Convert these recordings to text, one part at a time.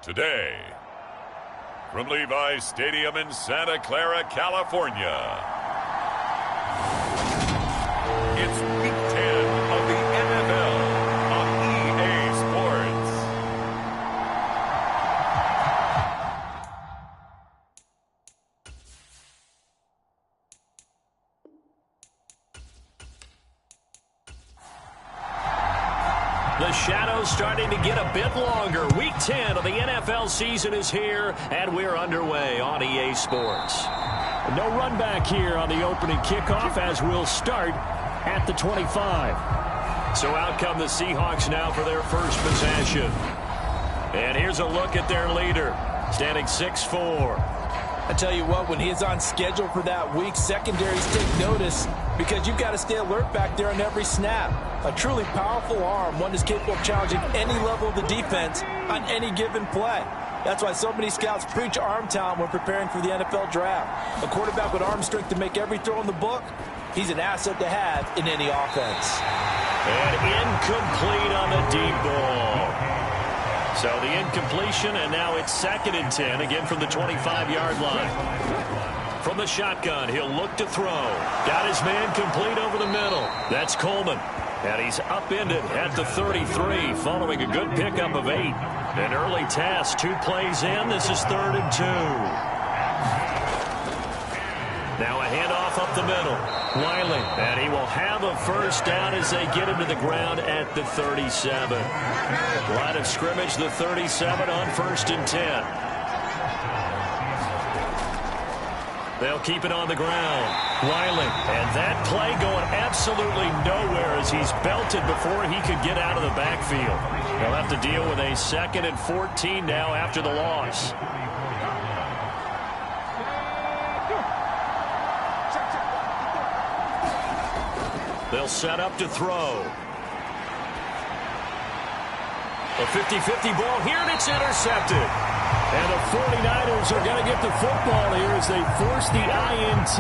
Today, from Levi's Stadium in Santa Clara, California, it's Week 10 of the NFL on EA Sports. The shadow's starting to get a bit longer. Week 10 of the NFL season is here, and we're underway on EA Sports. No run back here on the opening kickoff as we'll start at the 25. So out come the Seahawks now for their first possession. And here's a look at their leader, standing 6'4". I tell you what, when he's on schedule for that week, secondaries take notice because you've got to stay alert back there on every snap. A truly powerful arm, one is capable of challenging any level of the defense on any given play. That's why so many scouts preach arm talent when preparing for the NFL draft. A quarterback with arm strength to make every throw in the book, he's an asset to have in any offense. And incomplete on the deep ball. So the incompletion, and now it's 2nd and 10, again from the 25-yard line. From the shotgun, he'll look to throw. Got his man complete over the middle. That's Coleman. And he's upended at the 33, following a good pickup of 8. An early task, 2 plays in. This is 3rd and 2. Now a handoff up the middle. Wiley, and he will have a first down as they get him to the ground at the 37. Line of scrimmage, the 37 on 1st and 10. They'll keep it on the ground. Wiley, and that play going absolutely nowhere as he's belted before he could get out of the backfield. They'll have to deal with a 2nd and 14 now after the loss. They'll set up to throw. A 50-50 ball here, and it's intercepted. And the 49ers are going to get the football here as they force the INT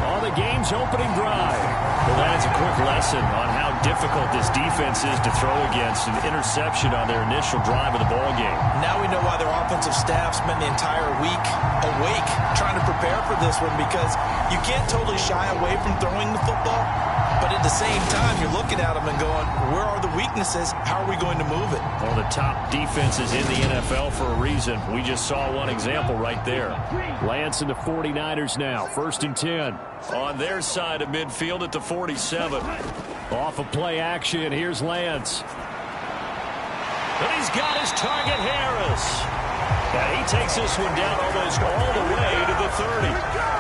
on the game's opening drive. Well, that is a quick lesson on how difficult this defense is to throw against. An interception on their initial drive of the ball game. Now we know why their offensive staff spent the entire week awake trying to prepare for this one, because you can't totally shy away from throwing the football. But at the same time, you're looking at them and going, where are the weaknesses? How are we going to move it? One of the top defenses in the NFL for a reason. We just saw one example right there. Lance and the 49ers now. 1st and 10. On their side of midfield at the 47. Off of play action, here's Lance. And he's got his target, Harris. And he takes this one down almost all the way to the 30.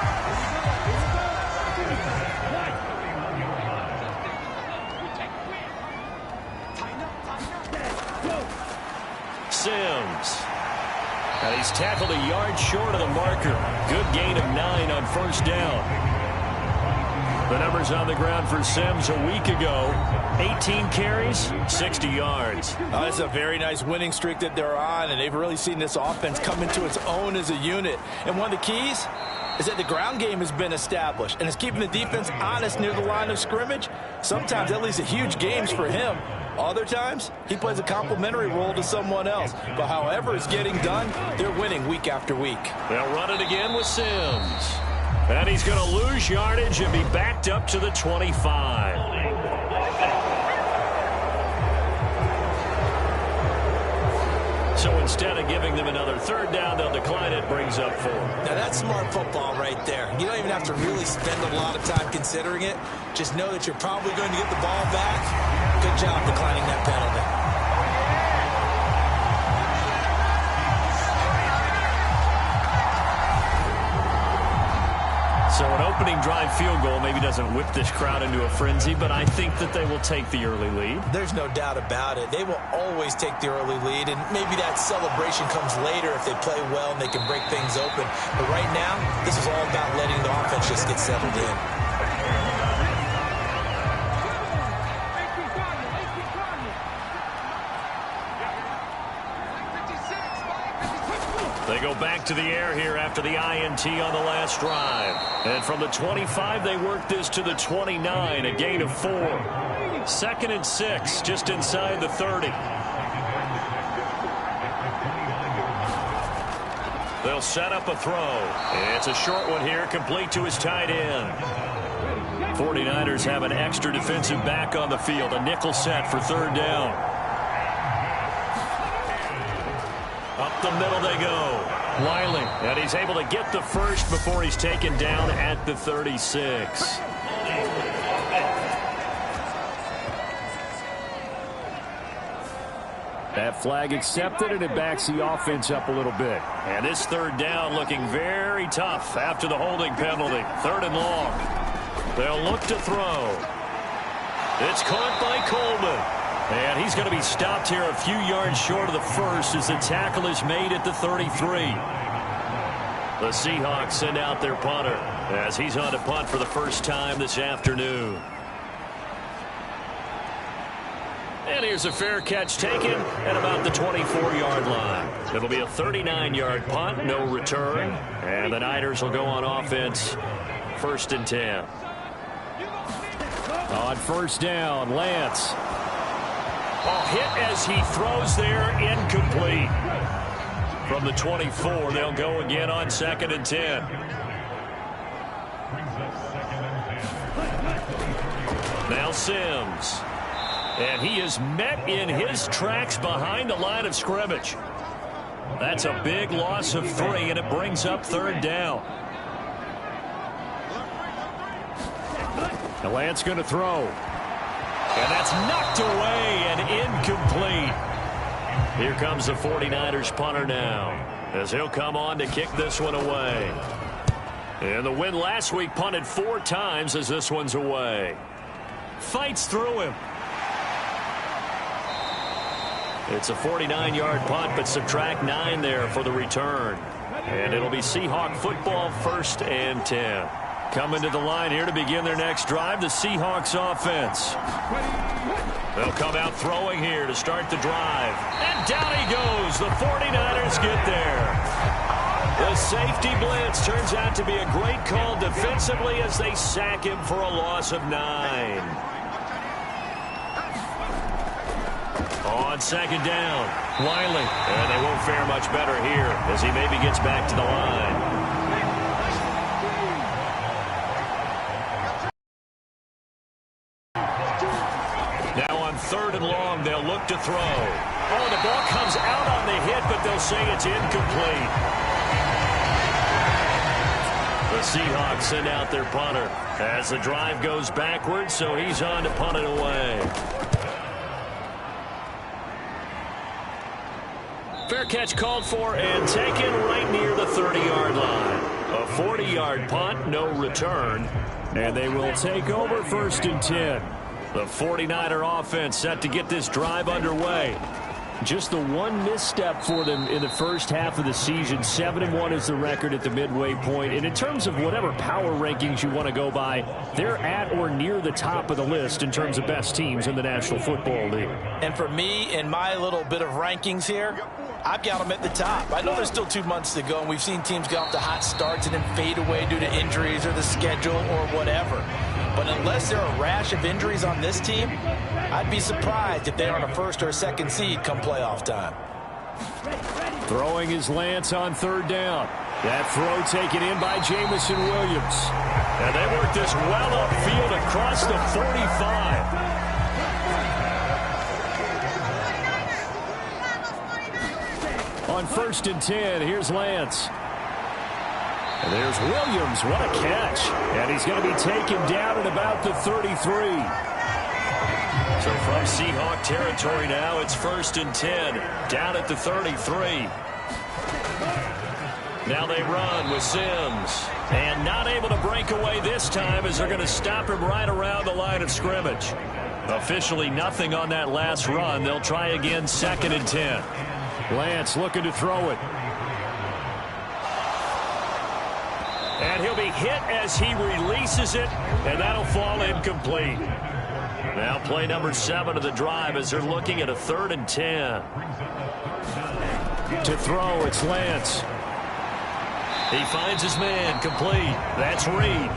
Sims. And he's tackled a yard short of the marker. Good gain of 9 on 1st down. The numbers on the ground for Sims a week ago. 18 carries, 60 yards. It's a very nice winning streak that they're on, and they've really seen this offense come into its own as a unit. And one of the keys is that the ground game has been established, and it's keeping the defense honest near the line of scrimmage. Sometimes that leads to huge games for him. Other times, he plays a complementary role to someone else. But however it's getting done, they're winning week after week. They'll run it again with Sims. And he's going to lose yardage and be backed up to the 25. So instead of giving them another 3rd down, they'll decline it, brings up 4. Now that's smart football right there. You don't even have to really spend a lot of time considering it. Just know that you're probably going to get the ball back. Good job declining that penalty. So an opening drive field goal maybe doesn't whip this crowd into a frenzy, but I think that they will take the early lead. There's no doubt about it. They will always take the early lead, and maybe that celebration comes later if they play well and they can break things open. But right now, this is all about letting the offense just get settled in. They go back to the air here after the INT on the last drive. And from the 25, they work this to the 29, a gain of 4. 2nd and 6, just inside the 30. They'll set up a throw. It's a short one here, complete to his tight end. 49ers have an extra defensive back on the field, a nickel set for third down. Up the middle they go. Wiley, and he's able to get the first before he's taken down at the 36. That flag accepted, and it backs the offense up a little bit. And this third down looking very tough after the holding penalty. Third and long. They'll look to throw. It's caught by Coleman. And he's going to be stopped here a few yards short of the first as the tackle is made at the 33. The Seahawks send out their punter as he's on to punt for the first time this afternoon. And here's a fair catch taken at about the 24-yard line. It'll be a 39-yard punt, no return. And the Niners will go on offense, 1st and 10. On first down, Lance. A hit as he throws there, incomplete. From the 24, they'll go again on 2nd and 10. Now Sims. And he is met in his tracks behind the line of scrimmage. That's a big loss of 3, and it brings up 3rd down. The Lance going to throw. And that's knocked away and incomplete. Here comes the 49ers punter now, as he'll come on to kick this one away. And the win last week punted 4 times as this one's away. Fights through him. It's a 49-yard punt, but subtract 9 there for the return. And it'll be Seahawk football, 1st and 10. Coming to the line here to begin their next drive, the Seahawks offense. They'll come out throwing here to start the drive. And down he goes. The 49ers get there. The safety blitz turns out to be a great call defensively as they sack him for a loss of 9. On 2nd down, Wiley. And they won't fare much better here as he maybe gets back to the line. Now on 3rd and long, they'll look to throw. Oh, the ball comes out on the hit, but they'll say it's incomplete. The Seahawks send out their punter as the drive goes backwards, so he's on to punt it away. Fair catch called for and taken right near the 30-yard line. A 40-yard punt, no return. And they will take over 1st and 10. The 49er offense set to get this drive underway. Just the one misstep for them in the first half of the season. 7-1 is the record at the midway point. And in terms of whatever power rankings you want to go by, they're at or near the top of the list in terms of best teams in the National Football League. And for me, in my little bit of rankings here, I've got them at the top. I know there's still 2 months to go, and we've seen teams get off to hot starts and then fade away due to injuries or the schedule or whatever. But unless there are a rash of injuries on this team, I'd be surprised if they're on a 1st or 2nd seed come playoff time. Throwing is Lance on 3rd down. That throw taken in by Jamison Williams. And they work this well upfield across the 45. On 1st and 10, here's Lance. And there's Williams. What a catch. And he's going to be taken down at about the 33. So from Seahawk territory now, it's 1st and 10. Down at the 33. Now they run with Sims. And not able to break away this time as they're going to stop him right around the line of scrimmage. Officially nothing on that last run. They'll try again 2nd and 10. Lance looking to throw it. And he'll be hit as he releases it, and that'll fall incomplete. Now play number 7 of the drive as they're looking at a 3rd and 10. To throw, it's Lance. He finds his man, complete. That's Reed.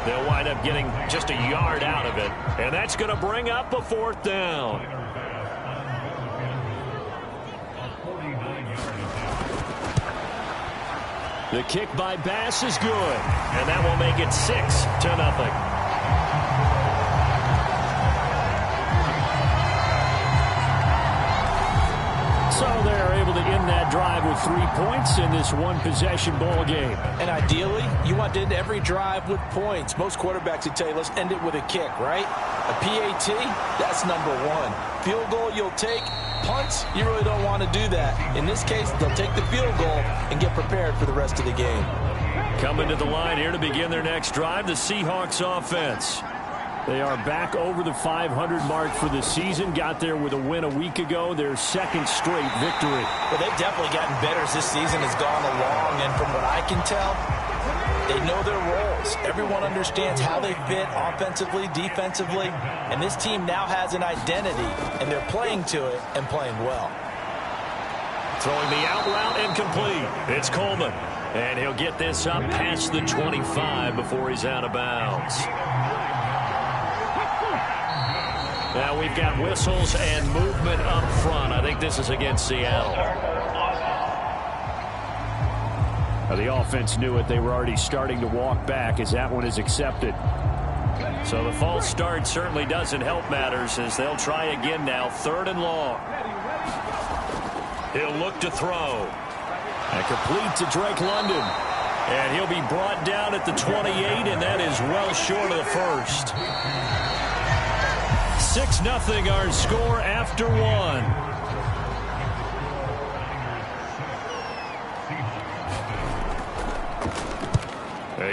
They'll wind up getting just a yard out of it, and that's going to bring up a 4th down. The kick by Bass is good, and that will make it 6-0. So they're able to end that drive with 3 points in this one-possession ball game. And ideally, you want to end every drive with points. Most quarterbacks would tell you, let's end it with a kick, right? A PAT, that's number one. Field goal you'll take. Punts, you really don't want to do that. In this case, they'll take the field goal and get prepared for the rest of the game. Coming to the line here to begin their next drive, the Seahawks offense. They are back over the 500 mark for the season. Got there with a win a week ago, their second straight victory. Well, they've definitely gotten better as this season has gone along, and from what I can tell, they know their roles. Everyone understands how they fit offensively, defensively, and this team now has an identity, and they're playing to it and playing well. Throwing the out route incomplete. It's Coleman, and he'll get this up past the 25 before he's out of bounds. Now we've got whistles and movement up front. I think this is against Seattle. The offense knew it. They were already starting to walk back as that one is accepted. So the false start certainly doesn't help matters as they'll try again now. 3rd and long. He'll look to throw. And complete to Drake London. And he'll be brought down at the 28, and that is well short of the first. 6-0 our score after one.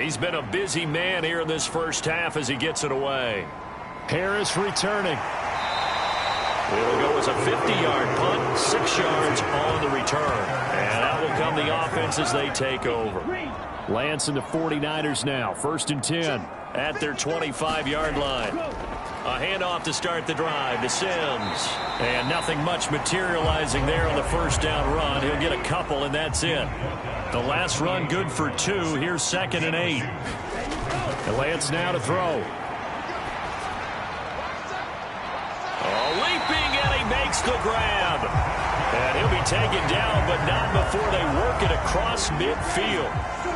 He's been a busy man here in this first half as he gets it away. Harris returning. It'll go as a 50-yard punt, 6 yards on the return. And out will come the offense as they take over. Lance and the 49ers now, 1st and 10 at their 25-yard line. A handoff to start the drive to Sims. And nothing much materializing there on the first down run. He'll get a couple, and that's it. The last run good for 2. Here's 2nd and 8. And Lance now to throw. Leaping, and he makes the grab. And he'll be taken down, but not before they work it across midfield.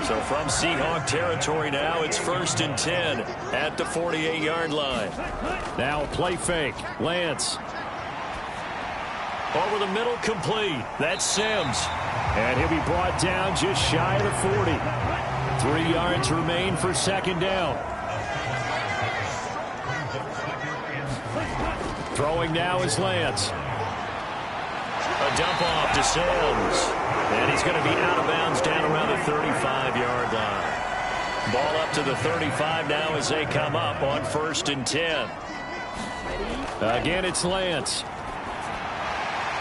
So from Seahawk territory now, it's 1st and 10 at the 48-yard line. Now a play fake. Lance. Over the middle, complete. That's Sims. And he'll be brought down just shy of the 40. 3 yards remain for 2nd down. Throwing now is Lance. A dump off to Sims. And he's going to be out of bounds down around the 35-yard line. Ball up to the 35 now as they come up on 1st and 10. Again, it's Lance.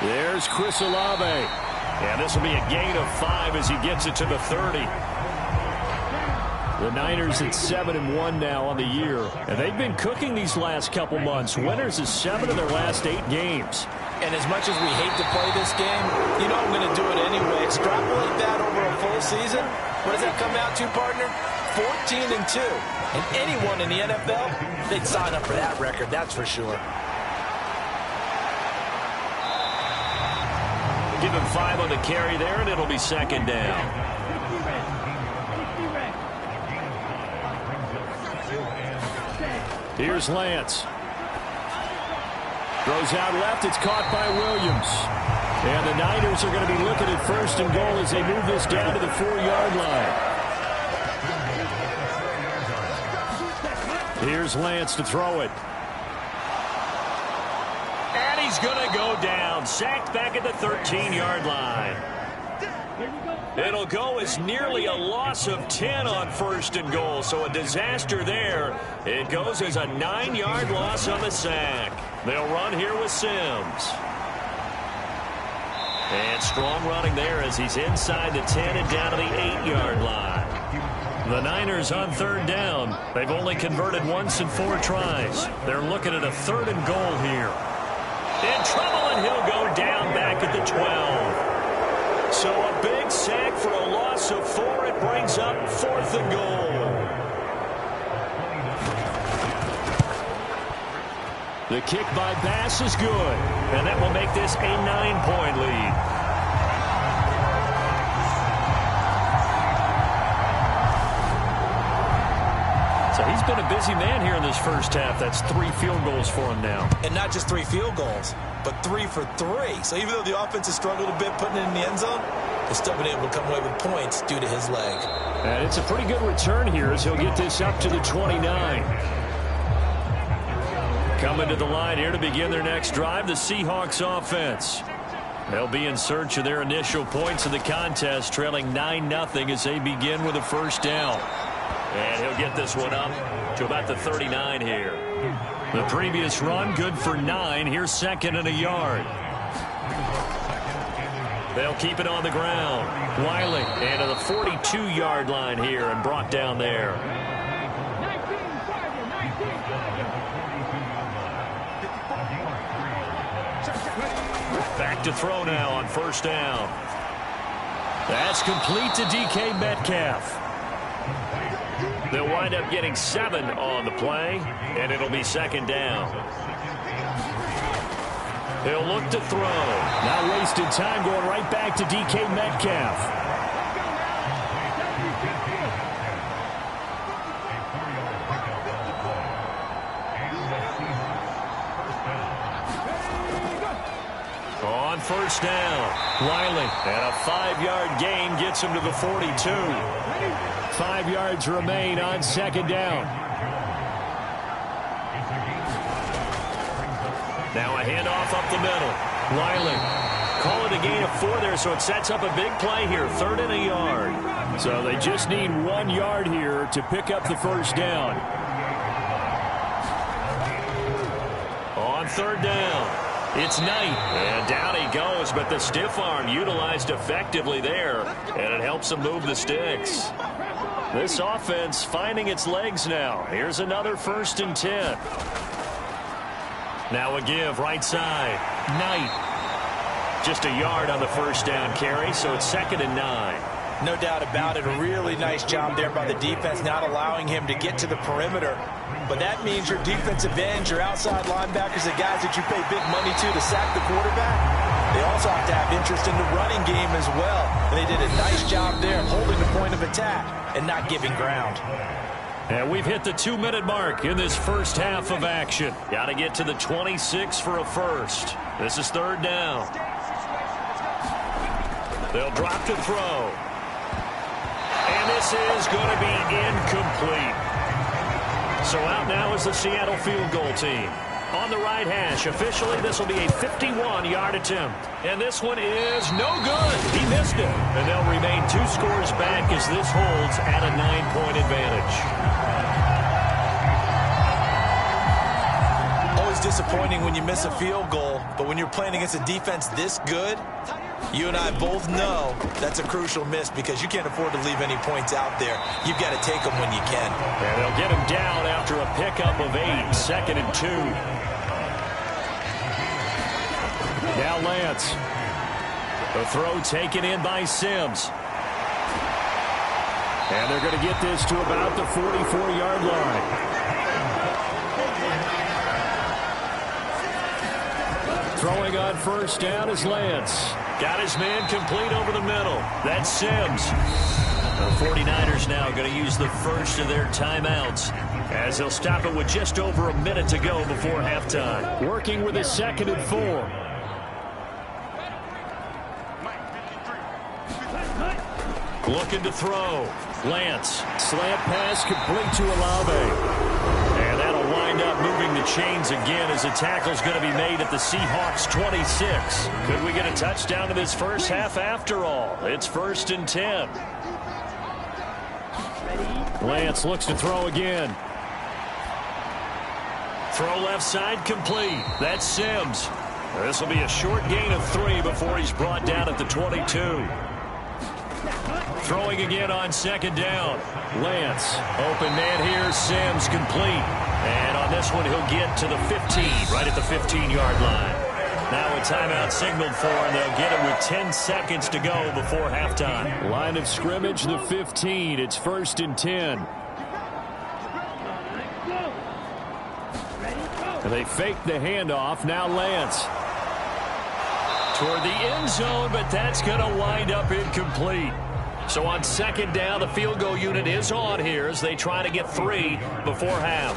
There's Chris Olave. And this will be a gain of 5 as he gets it to the 30. The Niners at 7-1 now on the year. And they've been cooking these last couple months. Winners is 7 of their last 8 games. And as much as we hate to play this game, you know I'm going to do it anyway. Extrapolate that over a full season. What does that come out to, partner? 14-2. And anyone in the NFL, they'd sign up for that record, that's for sure. Give him 5 on the carry there, and it'll be 2nd down. Here's Lance. Throws out left. It's caught by Williams. And the Niners are going to be looking at 1st and goal as they move this down to the 4-yard line. Here's Lance to throw it. And he's going to go down. Sacked back at the 13-yard line. It'll go as nearly a loss of 10 on 1st and goal. So a disaster there. It goes as a 9-yard loss on the sack. They'll run here with Sims. And strong running there as he's inside the 10 and down to the 8-yard line. The Niners on 3rd down. They've only converted once in 4 tries. They're looking at a 3rd and goal here. In trouble, and he'll go down back at the 12. So a big sack for a loss of 4. It brings up 4th and goal. The kick by Bass is good, and that will make this a 9-point lead. been a busy man here in this first half. That's 3 field goals for him now. And not just 3 field goals, but 3 for 3. So even though the offense has struggled a bit putting it in the end zone, they've still been able to come away with points due to his leg. And it's a pretty good return here as he'll get this up to the 29. Coming to the line here to begin their next drive, the Seahawks offense. They'll be in search of their initial points in the contest, trailing 9-0 as they begin with a first down. And he'll get this one up to about the 39 here. The previous run, good for 9. Here's second and a yard. They'll keep it on the ground. Wiley and to the 42-yard line here and brought down there. Back to throw now on first down. That's complete to DK Metcalf. They'll wind up getting 7 on the play, and it'll be second down. He'll look to throw. Not wasting time, going right back to DK Metcalf. On first down, Wiley, and a 5-yard gain gets him to the 42. 5 yards remain on second down. Now a handoff up the middle. Wiley, call it a gain of 4 there, so it sets up a big play here, 3rd and a yard. So they just need 1 yard here to pick up the first down. On third down. It's Knight, and down he goes, but the stiff arm utilized effectively there, and it helps him move the sticks. This offense finding its legs now. Here's another 1st and 10. Now a give, right side. Knight. Just a yard on the first down carry, so it's 2nd and 9. No doubt about it. A really nice job there by the defense, not allowing him to get to the perimeter. But that means your defensive ends, your outside linebackers, the guys that you pay big money to sack the quarterback, they also have to have interest in the running game as well. And they did a nice job there holding the point of attack and not giving ground. And we've hit the 2-minute mark in this first half of action. Got to get to the 26 for a first. This is 3rd down. They'll drop to throw. And this is going to be incomplete. So out now is the Seattle field goal team. On the right hash, officially this will be a 51-yard attempt. And this one is no good. He missed it. And they'll remain 2 scores back as this holds at a 9-point advantage. Always disappointing when you miss a field goal, but when you're playing against a defense this good, you and I both know that's a crucial miss because you can't afford to leave any points out there. You've got to take them when you can. And they'll get him down after a pickup of 8, 2nd and 2. Now Lance. The throw taken in by Sims. And they're going to get this to about the 44-yard line. Throwing on first down is Lance. Got his man complete over the middle. That's Sims. The 49ers now going to use the first of their timeouts as they'll stop it with just over a minute to go before halftime. Working with a 2nd and 4. Looking to throw. Lance. Slant pass complete to Olave. And that'll wind up moving the chains again as a tackle's going to be made at the Seahawks 26. Could we get a touchdown in this first half after all? It's 1st and 10. Lance looks to throw again. Throw left side complete. That's Sims. This will be a short gain of 3 before he's brought down at the 22. Throwing again on 2nd down. Lance, open man here, Sims complete. And on this one, he'll get to the 15, right at the 15-yard line. Now a timeout signaled for, and they'll get it with 10 seconds to go before halftime. Line of scrimmage, the 15. It's 1st and 10. And they fake the handoff. Now Lance. Toward the end zone, but that's going to wind up incomplete. So on second down, the field goal unit is on here as they try to get 3 before half.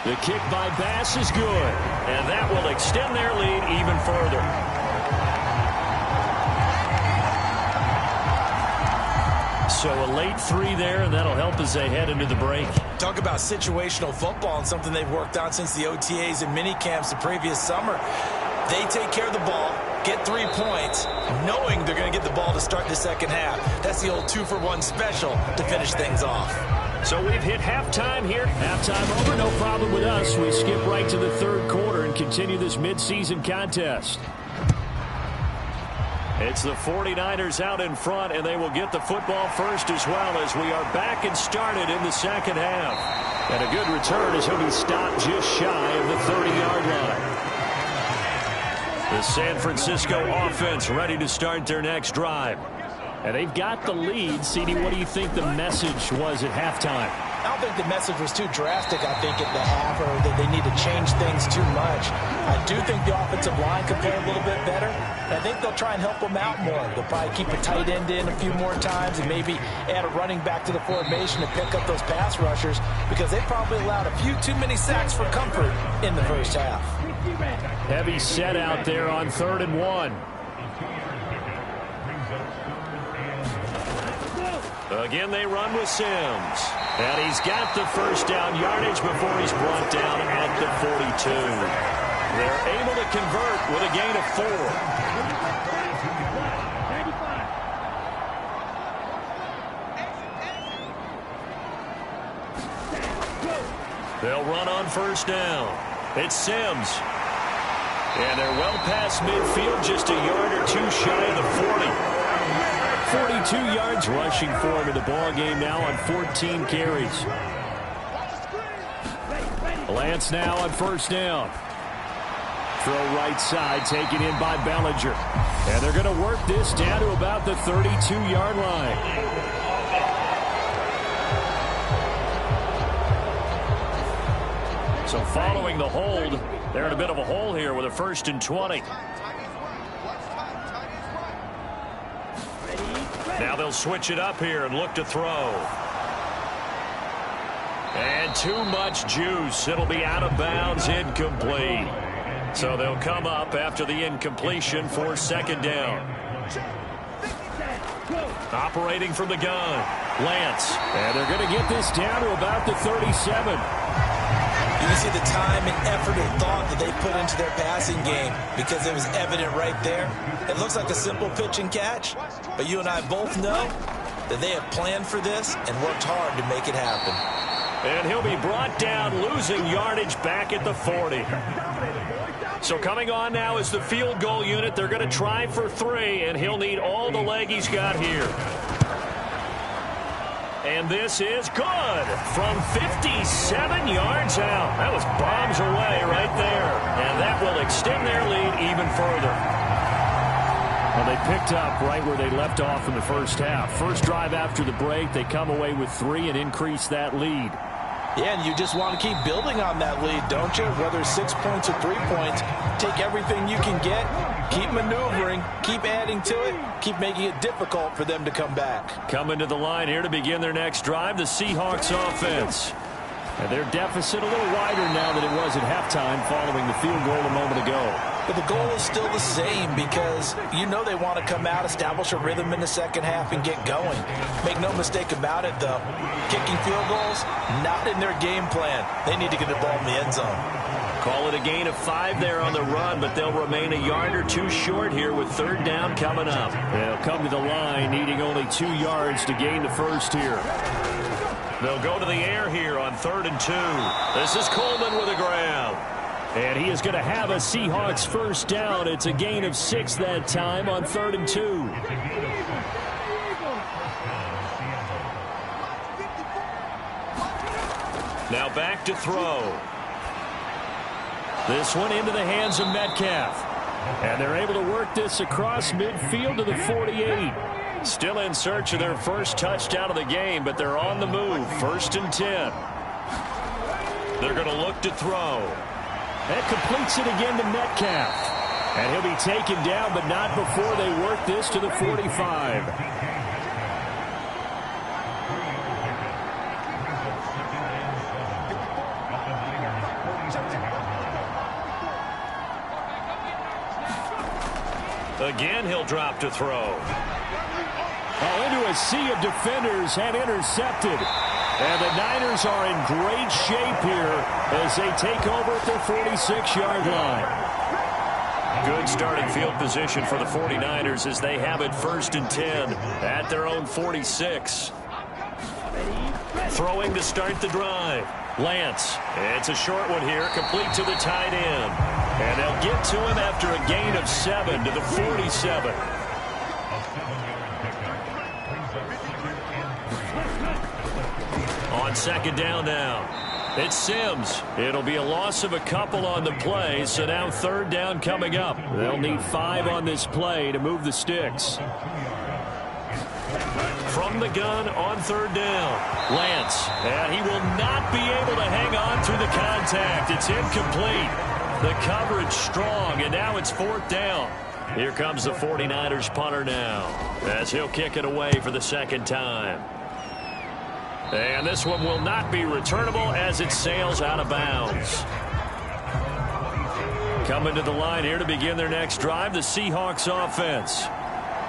The kick by Bass is good, and that will extend their lead even further. So a late 3 there, and that'll help as they head into the break. Talk about situational football and something they've worked on since the OTAs and mini camps the previous summer. They take care of the ball, get 3 points, knowing they're going to get the ball to start the second half. That's the old 2-for-1 special to finish things off. So we've hit halftime here. Halftime over, no problem with us. We skip right to the third quarter and continue this midseason contest. It's the 49ers out in front, and they will get the football first as well as we are back and started in the second half. And a good return as he'll be stopped just shy of the 30-yard line. The San Francisco offense ready to start their next drive. And they've got the lead. CD, what do you think the message was at halftime? I don't think the message was too drastic, I think, at the half, or that they need to change things too much. I do think the offensive line could play a little bit better. I think they'll try and help them out more. They'll probably keep a tight end in a few more times and maybe add a running back to the formation to pick up those pass rushers because they probably allowed a few too many sacks for comfort in the first half. Heavy set out there on 3rd and 1. Again, they run with Sims. And he's got the first down yardage before he's brought down at the 42. They're able to convert with a gain of 4. They'll run on first down. It's Sims. And they're well past midfield, just a yard or 2 shy of the 40. 42 yards rushing for him in the ball game now on 14 carries. Lance now on first down. Throw right side, taken in by Bellinger. And they're going to work this down to about the 32-yard line. So following the hold, they're in a bit of a hole here with a 1st and 20. Now they'll switch it up here and look to throw. And too much juice. It'll be out of bounds, incomplete. So they'll come up after the incompletion for 2nd down. Operating from the gun, Lance. And they're going to get this down to about the 37. You can see the time and effort and thought that they put into their passing game because it was evident right there. It looks like a simple pitch and catch, but you and I both know that they have planned for this and worked hard to make it happen. And he'll be brought down, losing yardage back at the 40. So coming on now is the field goal unit. They're going to try for 3, and he'll need all the leg he's got here. And this is good from 57 yards out. That was bombs away right there. And that will extend their lead even further. Well, they picked up right where they left off in the first half. First drive after the break, they come away with 3 and increase that lead. Yeah, and you just want to keep building on that lead, don't you? Whether it's 6 points or 3 points, take everything you can get, keep maneuvering, keep adding to it, keep making it difficult for them to come back. Coming to the line here to begin their next drive, the Seahawks offense. And their deficit a little wider now than it was at halftime following the field goal a moment ago. But the goal is still the same because you know they want to come out, establish a rhythm in the second half, and get going. Make no mistake about it, though. Kicking field goals, not in their game plan. They need to get the ball in the end zone. Call it a gain of 5 there on the run, but they'll remain a yard or 2 short here with 3rd down coming up. They'll come to the line needing only 2 yards to gain the first here. They'll go to the air here on 3rd and 2. This is Coleman with a grab. And he is going to have a Seahawks first down. It's a gain of 6 that time on 3rd and 2. Now back to throw. This one into the hands of Metcalf. And they're able to work this across midfield to the 48. Still in search of their first touchdown of the game, but they're on the move. 1st and 10. They're going to look to throw. That completes it again to Metcalf. And he'll be taken down, but not before they work this to the 45. Again, he'll drop to throw. Oh, into a sea of defenders and intercepted. And the Niners are in great shape here as they take over at their 46-yard line. Good starting field position for the 49ers as they have it 1st and 10 at their own 46. Throwing to start the drive. Lance. It's a short one here, complete to the tight end. And they'll get to him after a gain of 7 to the 47. On 2nd down now. It's Sims. It'll be a loss of a couple on the play, so now 3rd down coming up. They'll need 5 on this play to move the sticks. From the gun on 3rd down. Lance. And he will not be able to hang on through the contact. It's incomplete. The coverage strong, and now it's 4th down. Here comes the 49ers punter now as he'll kick it away for the 2nd time. And this one will not be returnable as it sails out of bounds. Coming to the line here to begin their next drive, the Seahawks offense.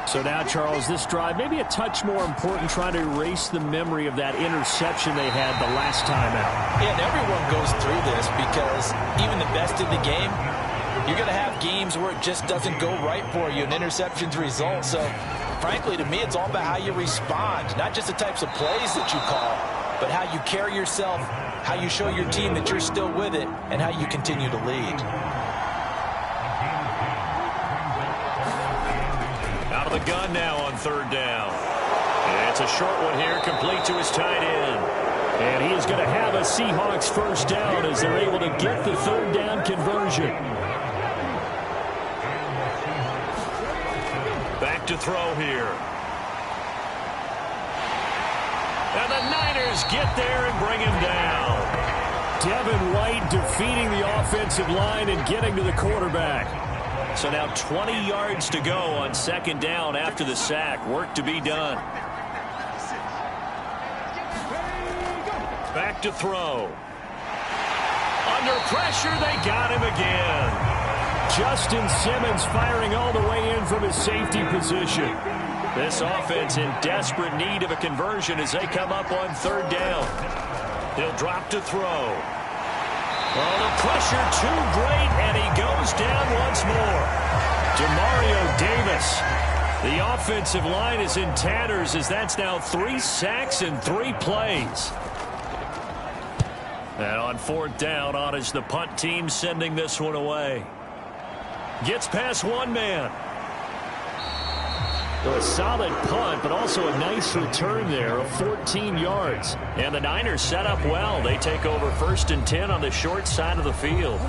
So now, Charles, this drive may be a touch more important, trying to erase the memory of that interception they had the last time out. Yeah, and everyone goes through this because even the best in the game, you're going to have games where it just doesn't go right for you, and interceptions result. So, frankly, to me, it's all about how you respond, not just the types of plays that you call, but how you carry yourself, how you show your team that you're still with it, and how you continue to lead. Out of the gun now on 3rd down. It's a short one here, complete to his tight end. And he is going to have a Seahawks 1st down as they're able to get the 3rd down conversion. Back to throw here. And the Niners get there and bring him down. Devin White defeating the offensive line and getting to the quarterback. So now 20 yards to go on 2nd down after the sack. Work to be done. Back to throw. Under pressure, they got him again. Justin Simmons firing all the way in from his safety position. This offense in desperate need of a conversion as they come up on 3rd down. He'll drop to throw. Oh, the pressure too great, and he goes down once more. Demario Davis. The offensive line is in tatters as that's now 3 sacks in 3 plays. And on 4th down, on is the punt team sending this one away. Gets past one man. So a solid punt, but also a nice return there of 14 yards. And the Niners set up well. They take over 1st and 10 on the short side of the field.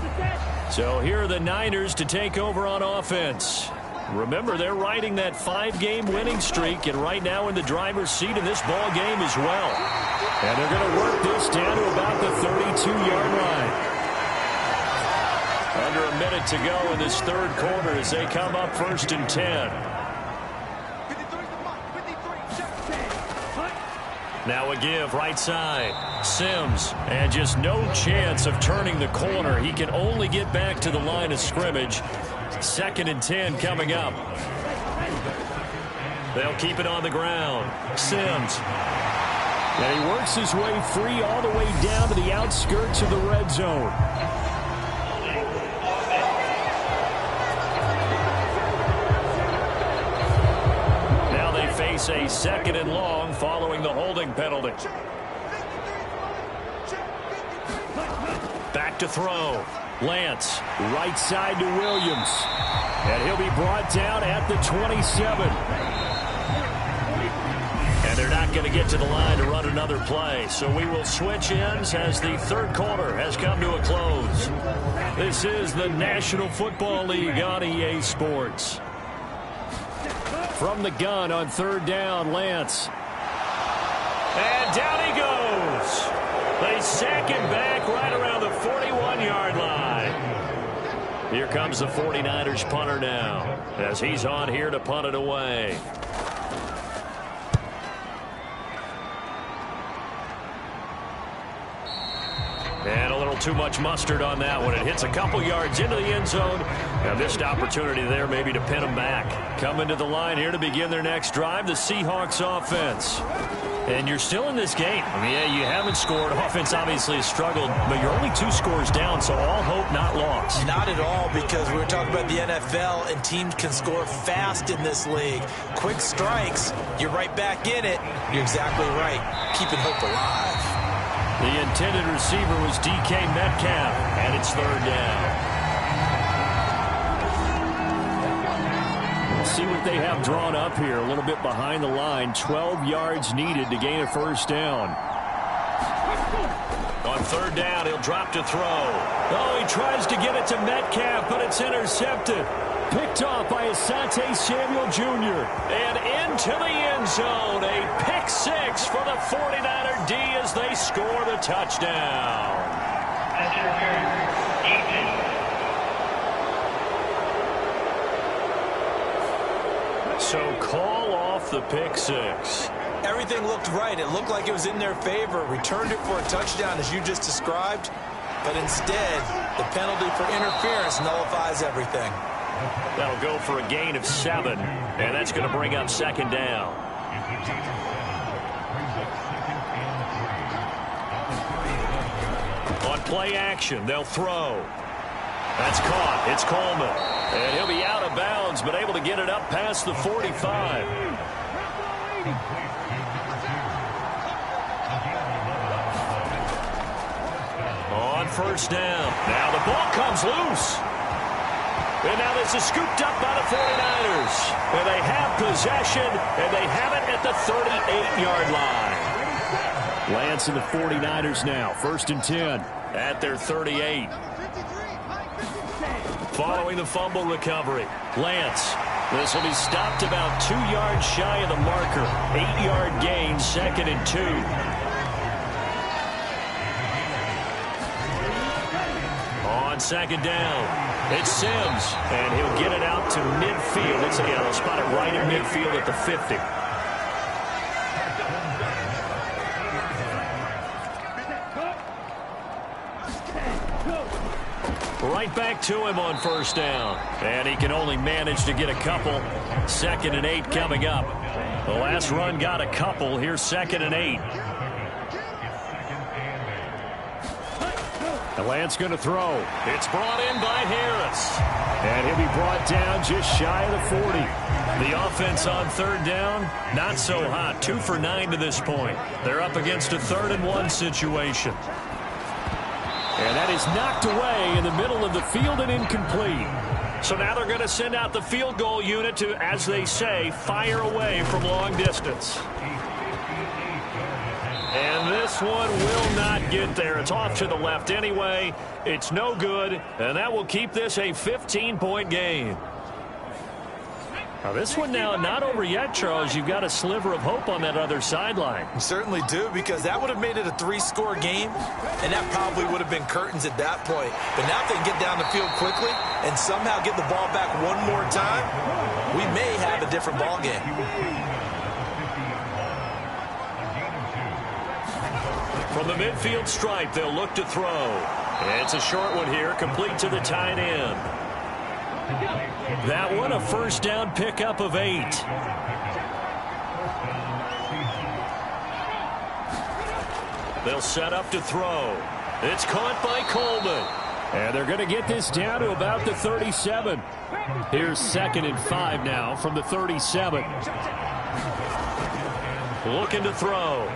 So here are the Niners to take over on offense. Remember, they're riding that 5-game winning streak, and right now in the driver's seat in this ball game as well. And they're going to work this down to about the 32-yard line. Under a minute to go in this 3rd quarter as they come up 1st and 10. Now a give right side. Sims, and just no chance of turning the corner. He can only get back to the line of scrimmage. 2nd and 10 coming up. They'll keep it on the ground. Sims. And he works his way free all the way down to the outskirts of the red zone. Now they face a 2nd and long following the holding penalty. Back to throw. Lance, right side to Williams. And he'll be brought down at the 27. And they're not going to get to the line to run another play. So we will switch ends as the 3rd quarter has come to a close. This is the National Football League on EA Sports. From the gun on 3rd down, Lance. And down he goes. They sack him back right around the 41-yard line. Here comes the 49ers punter now as he's on here to punt it away. And a little too much mustard on that one. It hits a couple yards into the end zone. A missed opportunity there maybe to pin them back. Coming to the line here to begin their next drive, the Seahawks offense. And you're still in this game. I mean, yeah, you haven't scored. Offense obviously has struggled, but you're only 2 scores down, so all hope not lost. Not at all, because we were talking about the NFL, and teams can score fast in this league. Quick strikes, you're right back in it. You're exactly right. Keeping hope alive. The intended receiver was DK Metcalf, and it's 3rd down. See what they have drawn up here. A little bit behind the line. 12 yards needed to gain a 1st down. On 3rd down, he'll drop to throw. Oh, he tries to get it to Metcalf, but it's intercepted. Picked off by Asante Samuel Jr. And into the end zone. A pick 6 for the 49er D as they score the touchdown. So call off the pick 6. Everything looked right. It looked like it was in their favor. Returned it for a touchdown, as you just described. But instead, the penalty for interference nullifies everything. That'll go for a gain of 7, and that's going to bring up 2nd down. On play action, they'll throw. That's caught. It's Coleman. And he'll be out of bounds, but able to get it up past the 45. On 1st down. Now the ball comes loose. And now this is scooped up by the 49ers. And they have possession, and they have it at the 38-yard line. Lance and the 49ers now. 1st and 10 at their 38. Following the fumble recovery, Lance. This will be stopped about 2 yards shy of the marker. 8-yard gain, 2nd and 2. On 2nd down, it's Sims, and he'll get it out to midfield. They'll spot it right in midfield at the 50. Right back to him on 1st down. And he can only manage to get a couple. 2nd and 8 coming up. The last run got a couple. Here's 2nd and 8. And Lance going to throw. It's brought in by Harris. And he'll be brought down just shy of the 40. The offense on 3rd down, not so hot. 2 for 9 to this point. They're up against a 3rd and 1 situation. And that is knocked away in the middle of the field and incomplete. So now they're going to send out the field goal unit to, as they say, fire away from long distance. And this one will not get there. It's off to the left anyway. It's no good, and that will keep this a 15-point game. Now this one now not over yet, Charles. You've got a sliver of hope on that other sideline. You certainly do, because that would have made it a 3-score game, and that probably would have been curtains at that point. But now if they can get down the field quickly and somehow get the ball back one more time, we may have a different ball game. From the midfield stripe, they'll look to throw. It's a short one here, complete to the tight end. That one a 1st down pickup of 8. They'll set up to throw. It's caught by Coleman. And they're going to get this down to about the 37. Here's 2nd and 5 now from the 37. Looking to throw.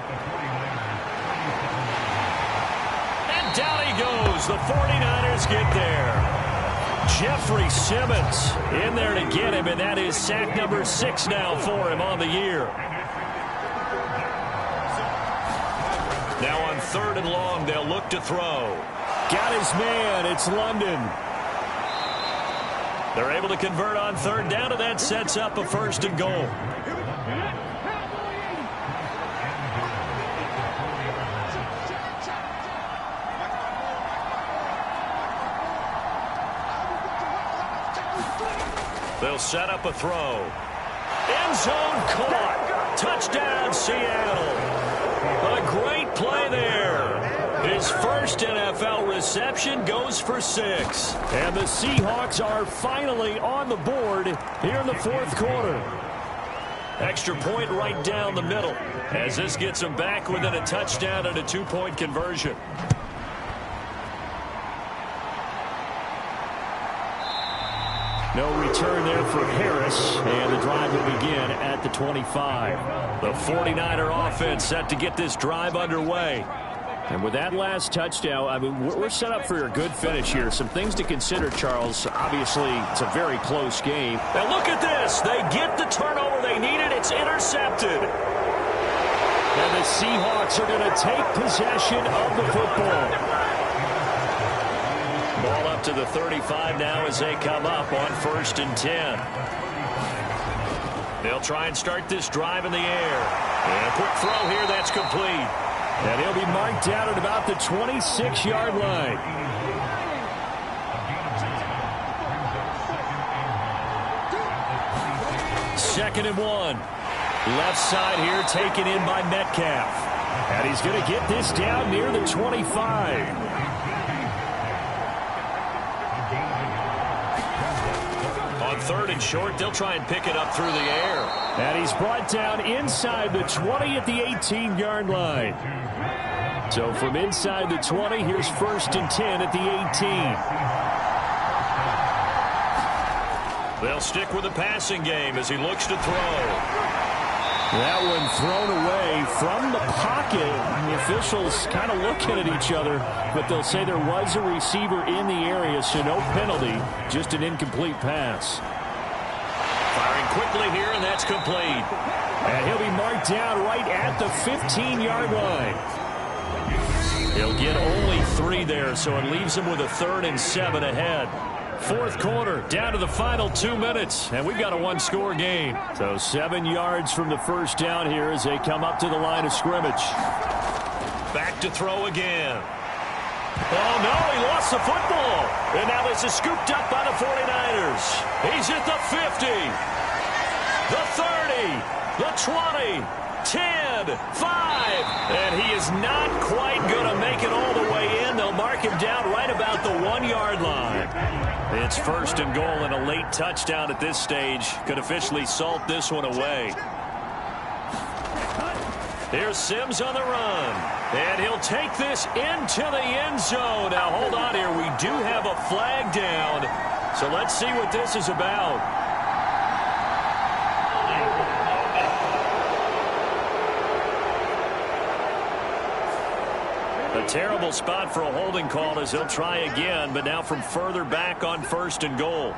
And down he goes. The 49ers get there. Jeffrey Simmons in there to get him, and that is sack number 6 now for him on the year. Now on 3rd and long, they'll look to throw. Got his man. It's London. They're able to convert on 3rd down, and that sets up a 1st and goal. They'll set up a throw. End zone caught. Touchdown, Seattle. A great play there. His first NFL reception goes for 6. And the Seahawks are finally on the board here in the fourth quarter. Extra point right down the middle as this gets them back within a touchdown and a 2-point conversion. No return there for Harris, and the drive will begin at the 25. The 49er offense set to get this drive underway. And with that last touchdown, I mean, we're set up for a good finish here. Some things to consider, Charles. Obviously, it's a very close game. And look at this. They get the turnover they needed. It's intercepted. And the Seahawks are going to take possession of the football. Ball up to the 35 now as they come up on 1st and 10. They'll try and start this drive in the air. And a quick throw here that's complete. And he'll be marked down at about the 26-yard line. Second and 1. Left side here taken in by Metcalf. And he's going to get this down near the 25. On 3rd and short, they'll try and pick it up through the air. And he's brought down inside the 20 at the 18-yard line. So from inside the 20, here's 1st and 10 at the 18. They'll stick with the passing game as he looks to throw. That one thrown away from the pocket. The officials kind of looking at each other, but they'll say there was a receiver in the area, so no penalty, just an incomplete pass. Firing quickly here, and that's complete. And he'll be marked down right at the 15-yard line. He'll get only 3 there, so it leaves him with a 3rd and 7 ahead. Fourth quarter, down to the final 2 minutes, and we've got a one-score game. So 7 yards from the first down here as they come up to the line of scrimmage. Back to throw again. Oh, no, he lost the football. And now this is scooped up by the 49ers. He's at the 50, the 30, the 20, 10, 5. And he is not quite going to make it all the way in. They'll mark him down right about the 1-yard line. It's 1st and goal, and a late touchdown at this stage could officially salt this one away. Here's Sims on the run. And he'll take this into the end zone. Now, hold on here. We do have a flag down. So let's see what this is about. A terrible spot for a holding call as they'll try again, but now from further back on 1st and goal.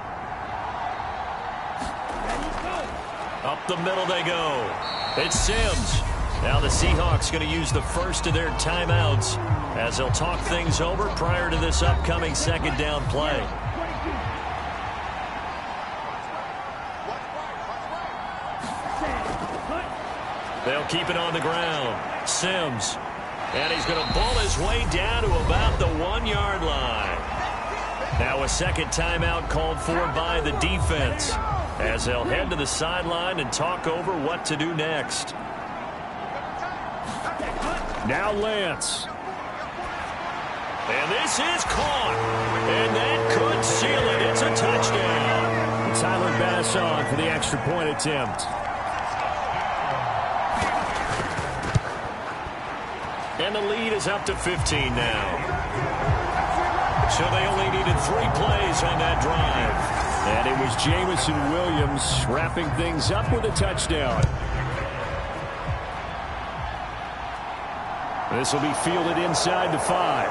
Up the middle they go. It's Sims. Now the Seahawks going to use the first of their timeouts as they'll talk things over prior to this upcoming 2nd down play. They'll keep it on the ground. Sims. And he's going to bull his way down to about the 1-yard line. Now a second timeout called for by the defense as they'll head to the sideline and talk over what to do next. Now Lance. And this is caught. And that could seal it. It's a touchdown. Tyler Bass on for the extra point attempt. And the lead is up to 15 now. So they only needed 3 plays on that drive. And it was Jamison Williams wrapping things up with a touchdown. This will be fielded inside the 5.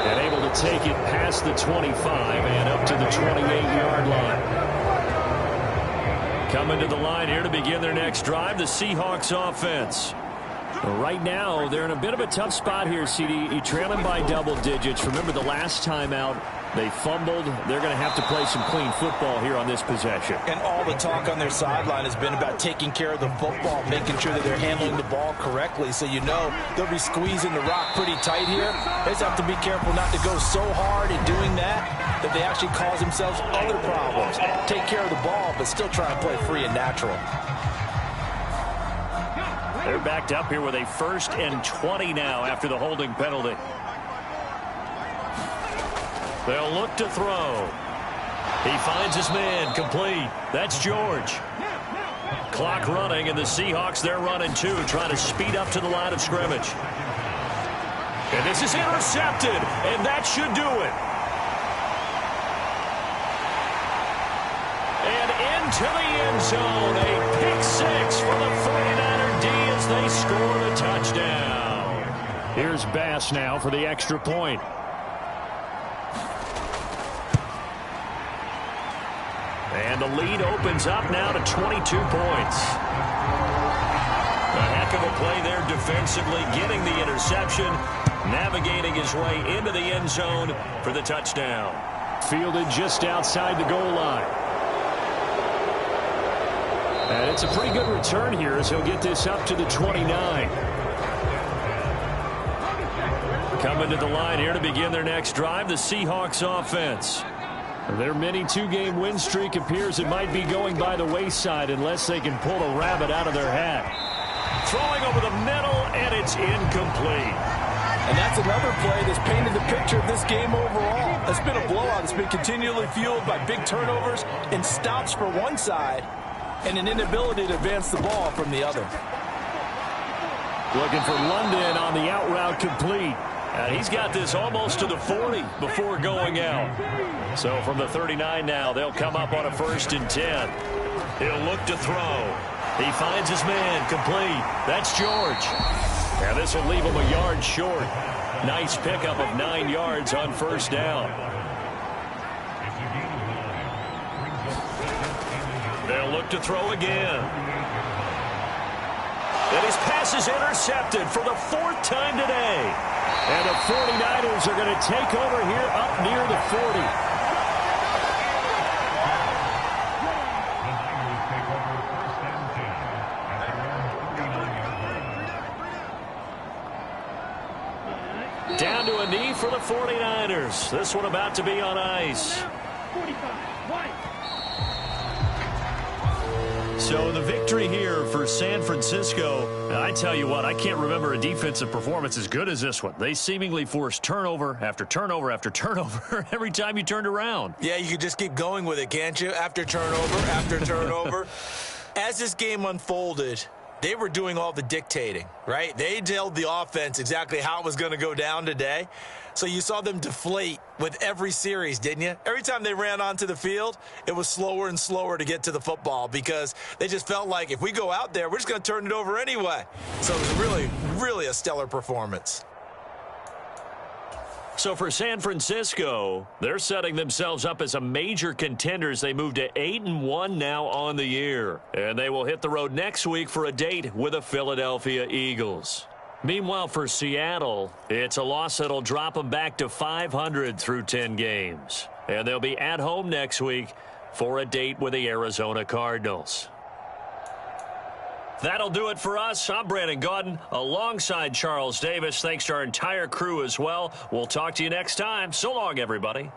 And able to take it past the 25 and up to the 28-yard line. Coming to the line here to begin their next drive, the Seahawks offense. Right now, they're in a bit of a tough spot here, CD. Trailing by double digits. Remember the last time out, they fumbled. They're going to have to play some clean football here on this possession. And all the talk on their sideline has been about taking care of the football, making sure that they're handling the ball correctly. So you know they'll be squeezing the rock pretty tight here. They just have to be careful not to go so hard in doing that that they actually cause themselves other problems. Take care of the ball, but still try and play free and natural. They're backed up here with a 1st and 20 now after the holding penalty. They'll look to throw. He finds his man, complete. That's George. Clock running, and the Seahawks, they're running too, trying to speed up to the line of scrimmage. And this is intercepted, and that should do it. And into the end zone, a pick 6 for the 49er D as they score the touchdown. Here's Bass now for the extra point. And the lead opens up now to 22 points. A heck of a play there defensively, getting the interception, navigating his way into the end zone for the touchdown. Fielded just outside the goal line. And it's a pretty good return here as he'll get this up to the 29. Coming to the line here to begin their next drive, the Seahawks offense. Their mini 2-game win streak appears it might be going by the wayside unless they can pull a rabbit out of their hat. Throwing over the middle, and it's incomplete. And that's another play that's painted the picture of this game overall. It's been a blowout. It's been continually fueled by big turnovers and stops for one side and an inability to advance the ball from the other. Looking for London on the out route complete. And he's got this almost to the 40 before going out. So from the 39 now, they'll come up on a 1st and 10. He'll look to throw. He finds his man, complete. That's George. And this will leave him a yard short. Nice pickup of 9 yards on 1st down. They'll look to throw again. And his pass is intercepted for the 4th time today. And the 49ers are going to take over here up near the 40. Down to a knee for the 49ers. This one about to be on ice. So the victory here for San Francisco. I tell you what, I can't remember a defensive performance as good as this one. They seemingly forced turnover after turnover after turnover every time you turned around. Yeah, you could just keep going with it, can't you? After turnover, after turnover. As this game unfolded, they were doing all the dictating, right? They told the offense exactly how it was going to go down today. So you saw them deflate with every series, didn't you? Every time they ran onto the field, it was slower and slower to get to the football because they just felt like if we go out there, we're just going to turn it over anyway. So it was really, really a stellar performance. So for San Francisco, they're setting themselves up as a major contender as they move to 8-1 now on the year. And they will hit the road next week for a date with the Philadelphia Eagles. Meanwhile, for Seattle, it's a loss that'll drop them back to 500 through 10 games. And they'll be at home next week for a date with the Arizona Cardinals. That'll do it for us. I'm Brandon Gaudin alongside Charles Davis. Thanks to our entire crew as well. We'll talk to you next time. So long, everybody.